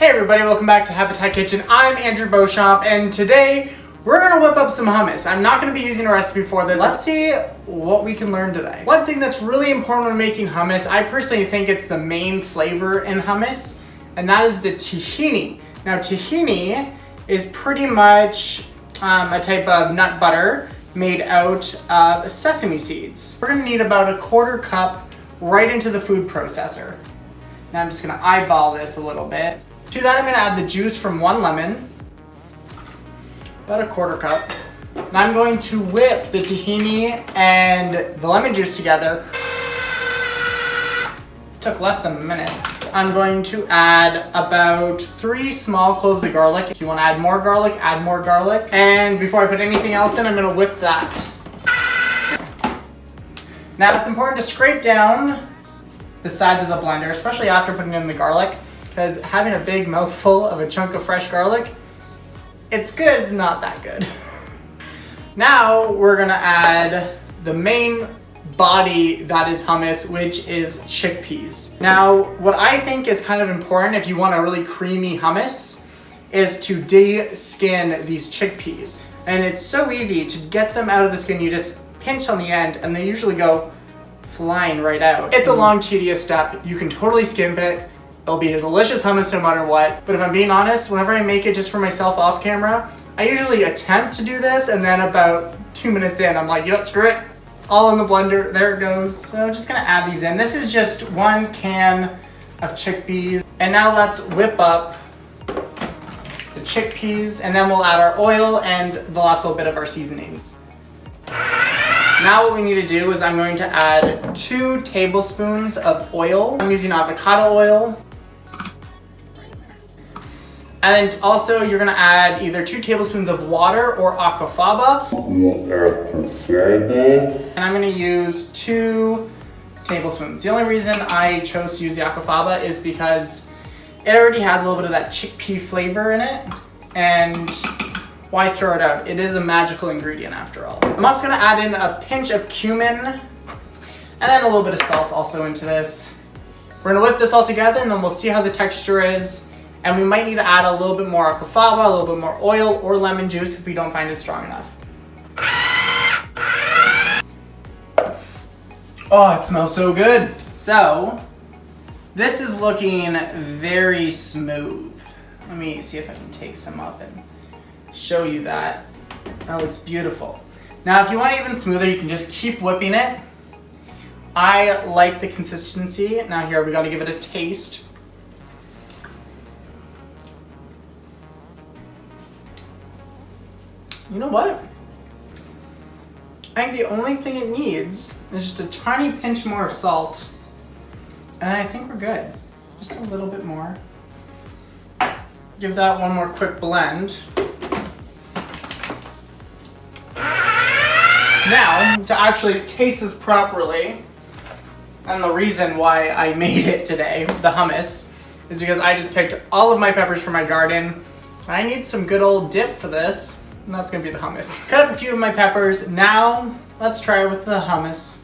Hey everybody, welcome back to Habitat Kitchen. I'm Andrew Beauchamp, and today we're gonna whip up some hummus. I'm not gonna be using a recipe for this. Let's see what we can learn today. One thing that's really important when making hummus, I personally think it's the main flavor in hummus, and that is the tahini. Now tahini is pretty much a type of nut butter made out of sesame seeds. We're gonna need about a quarter cup right into the food processor. Now I'm just gonna eyeball this a little bit. To that I'm gonna add the juice from one lemon, about a quarter cup. And I'm going to whip the tahini and the lemon juice together. Took less than a minute. I'm going to add about 3 small cloves of garlic. If you wanna add more garlic, add more garlic. And before I put anything else in, I'm gonna whip that. Now it's important to scrape down the sides of the blender, especially after putting in the garlic, because having a big mouthful of a chunk of fresh garlic, it's good, it's not that good. Now we're gonna add the main body that is hummus, which is chickpeas. Now, what I think is kind of important if you want a really creamy hummus is to de-skin these chickpeas. And it's so easy to get them out of the skin. You just pinch on the end and they usually go flying right out. It's a long, tedious step. You can totally skimp it. It'll be a delicious hummus no matter what. But if I'm being honest, whenever I make it just for myself off camera, I usually attempt to do this, and then about 2 minutes in, I'm like, you know, screw it. All in the blender, there it goes. So I'm just gonna add these in. This is just 1 can of chickpeas. And now let's whip up the chickpeas, and then we'll add our oil and the last little bit of our seasonings. Now what we need to do is I'm going to add 2 tablespoons of oil. I'm using avocado oil. And then also you're gonna add either 2 tablespoons of water or aquafaba. And I'm gonna use 2 tablespoons. The only reason I chose to use the aquafaba is because it already has a little bit of that chickpea flavor in it. And why throw it out? It is a magical ingredient after all. I'm also gonna add in a pinch of cumin and then a little bit of salt also into this. We're gonna whip this all together and then we'll see how the texture is. And we might need to add a little bit more aquafaba, a little bit more oil or lemon juice if we don't find it strong enough. Oh, it smells so good. So, this is looking very smooth. Let me see if I can take some up and show you that. That looks beautiful. Now, if you want it even smoother, you can just keep whipping it. I like the consistency. Now here, we gotta give it a taste. You know what? I think the only thing it needs is just a tiny pinch more of salt. And I think we're good. Just a little bit more. Give that one more quick blend. Now, to actually taste this properly, and the reason why I made it today, the hummus, is because I just picked all of my peppers from my garden. I need some good old dip for this. And that's gonna be the hummus. Cut up a few of my peppers. Now, let's try with the hummus.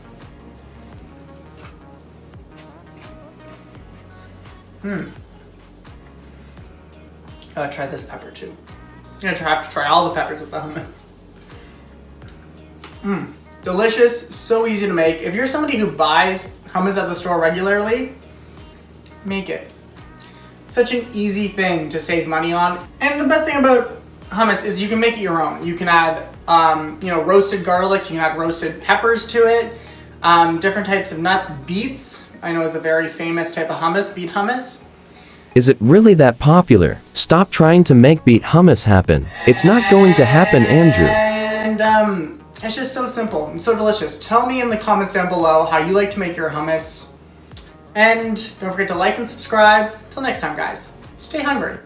Gotta try this pepper too. I'm gonna have to try all the peppers with the hummus. Delicious, so easy to make. If you're somebody who buys hummus at the store regularly, make it. Such an easy thing to save money on. And the best thing about hummus is you can make it your own. You can add, roasted garlic. You can add roasted peppers to it. Different types of nuts. Beets, I know, is a very famous type of hummus. Beet hummus. Is it really that popular? Stop trying to make beet hummus happen. It's not going to happen, Andrew. And it's just so simple and so delicious. Tell me in the comments down below how you like to make your hummus. And don't forget to like and subscribe. Till next time, guys. Stay hungry.